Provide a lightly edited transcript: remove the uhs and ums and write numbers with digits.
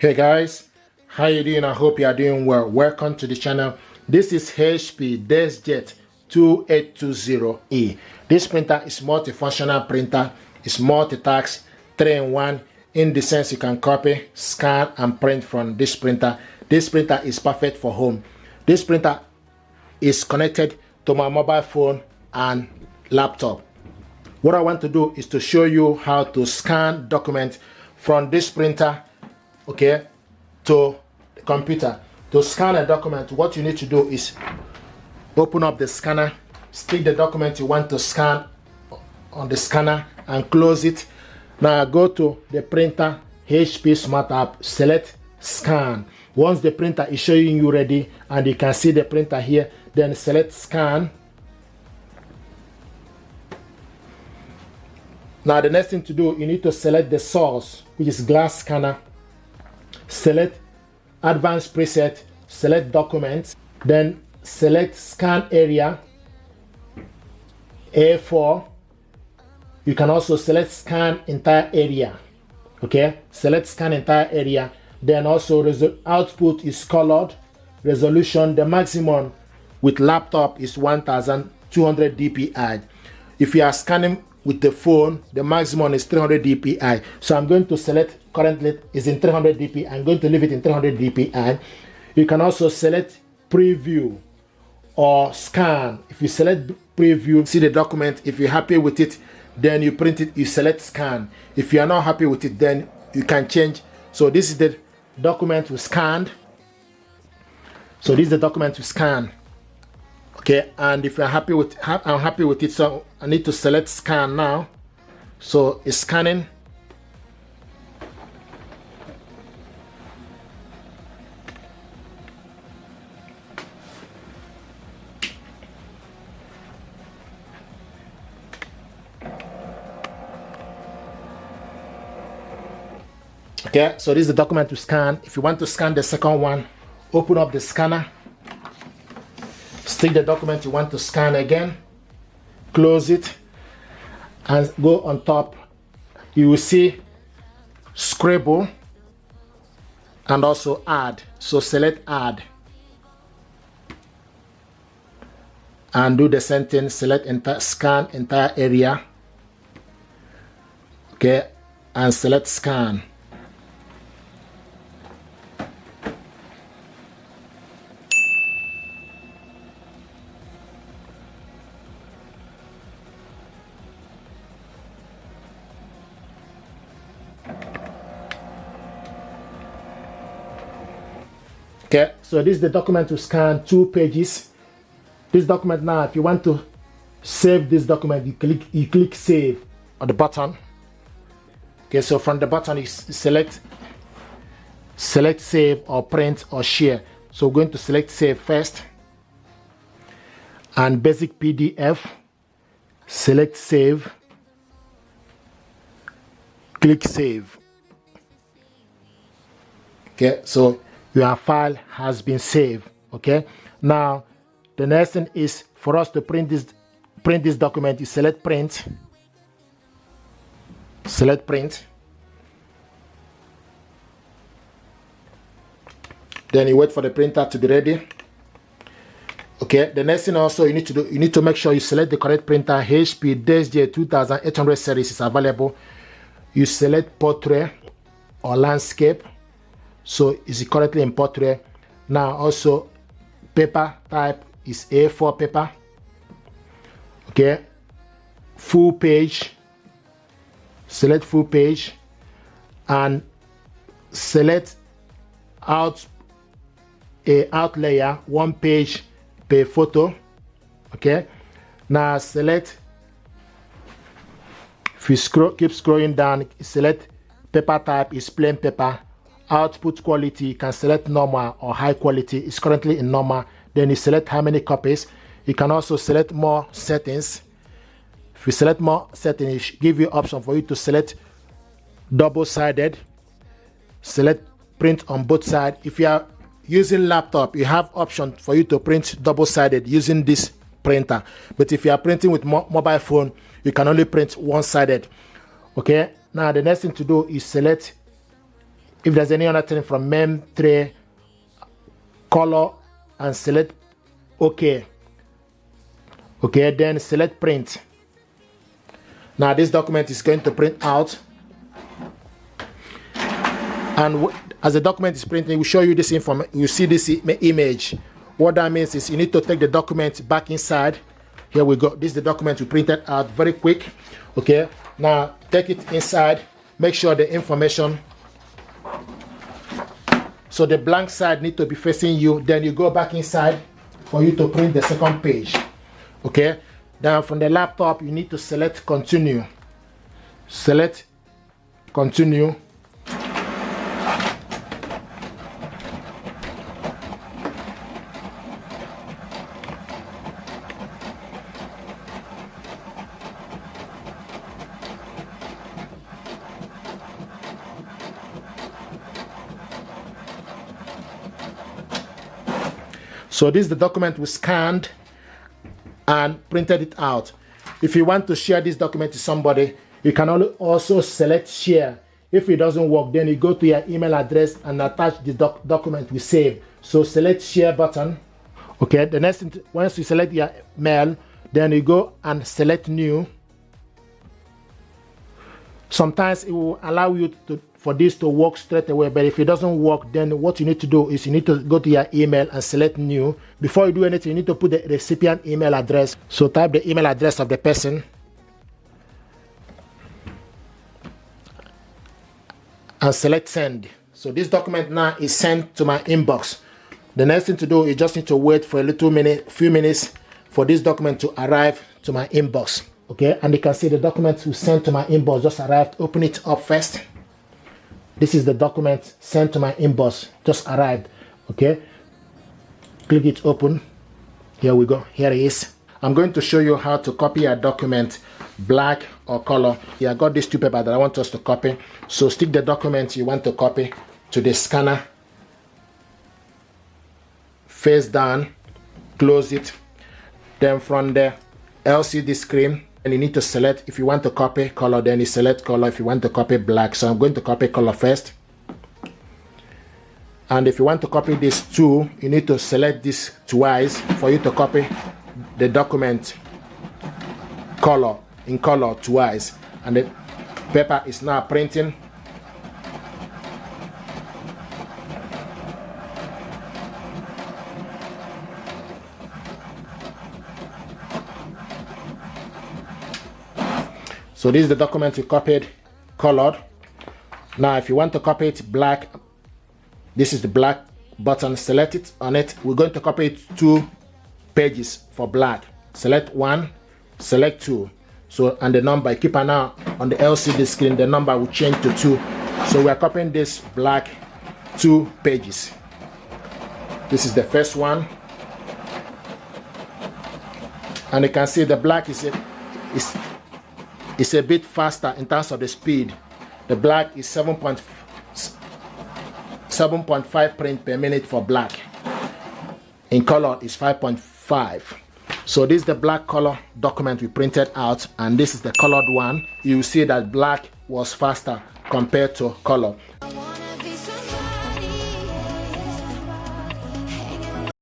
Hey guys, how you doing? I hope you are doing well. Welcome to the channel. This is HP Deskjet 2820E. This printer is multifunctional printer. It's multitask, 3-in-1, in the sense you can copy, scan and print from this printer. This printer is perfect for home. This printer is connected to my mobile phone and laptop. What I want to do is to show you how to scan documents from this printer, okay, to the computer. To scan a document, what you need to do is open up the scanner, stick the document you want to scan on the scanner and close it. Now go to the printer, HP Smart App, select scan. Once the printer is showing you ready and you can see the printer here, then select scan. Now the next thing to do, you need to select the source, which is glass scanner. Select advanced preset, select documents, then select scan area A4. You can also select scan entire area. Okay, select scan entire area. Then also output is colored. Resolution, the maximum with laptop is 1200 dpi. If you are scanning with the phone, the maximum is 300 dpi. So I'm going to select, currently is in 300 dpi. I'm going to leave it in 300 dpi. You can also select preview or scan. If you select preview, see the document. If you're happy with it, then you print it, you select scan. If you are not happy with it, then you can change. So this is the document we scanned. So this is the document we scanned. Okay, and if you're happy with, I'm happy with it, so I need to select scan now. So it's scanning. Okay, so this is the document to scan. If you want to scan the second one, open up the scanner, stick the document you want to scan again, close it, and go on top. You will see scribble and also add. So select add and do the same thing. Select scan entire area, okay, and select scan. Okay, so this is the document to scan, 2 pages. This document now, if you want to save this document, you click save on the button. Okay, so from the button you select save or print or share. So we're going to select save first. And basic PDF, select save, click save. Okay, so your file has been saved. Okay, now the next thing is for us to print this document. You select print, then you wait for the printer to be ready. Okay, the next thing also you need to do, you need to make sure you select the correct printer. HP Deskjet 2800 series is available. You select portrait or landscape. So is it correctly in portrait? Now also paper type is A4 paper. Okay, full page, select full page and select out layer, 1 page per photo. Okay, now select, if you keep scrolling down, select paper type is plain paper. Output quality, you can select normal or high quality. It's currently in normal. Then you select how many copies. You can also select more settings. If you select more settings, it give you option for you to select double-sided, select print on both sides. If you are using laptop, you have option for you to print double-sided using this printer. But if you are printing with mobile phone, you can only print one-sided. Okay, now the next thing to do is select if there's any other thing from mem 3, color, and select OK. Okay, then select print. Now this document is going to print out, and as the document is printing, we show you this information. You see this image. What that means is you need to take the document back inside. Here we go. This is the document we printed out very quick. Okay, now take it inside. Make sure the information, so the blank side need to be facing you. Then you go back inside for you to print the second page. Okay, then from the laptop you need to select continue. Select continue. So this is the document we scanned and printed it out. If you want to share this document to somebody, you can also select share. If it doesn't work, then you go to your email address and attach the document we saved. So select share button. Okay, the next thing, once you select your mail, then you go and select new. Sometimes it will allow you for this to work straight away, but if it doesn't work, then what you need to do is you need to go to your email and select new. Before you do anything, you need to put the recipient email address. So type the email address of the person and select send. So this document now is sent to my inbox. The next thing to do is just need to wait for few minutes for this document to arrive to my inbox. Okay, and you can see the document we sent to my inbox just arrived. Open it up first. This is the document sent to my inbox, just arrived. Okay, click it open. Here we go. Here it is. I'm going to show you how to copy a document, black or color. Yeah, I got these two papers that I want us to copy. So stick the document you want to copy to the scanner, face down, close it. Then from the LCD screen, and you need to select, if you want to copy color, then you select color. If you want to copy black, so I'm going to copy color first. And if you want to copy this too, you need to select this twice for you to copy the document color in color twice. And the paper is now printing. So this is the document you copied, colored. Now if you want to copy it black, this is the black button. Select it on it. We're going to copy it 2 pages for black. Select 1, select 2. So, and the number, keep an eye on the LCD screen, the number will change to 2. So we are copying this black 2 pages. This is the first one. And you can see the black is a bit faster in terms of the speed. The black is 7.5 print per minute for black. In color is 5.5. So this is the black color document we printed out, and this is the colored one. You see that black was faster compared to color.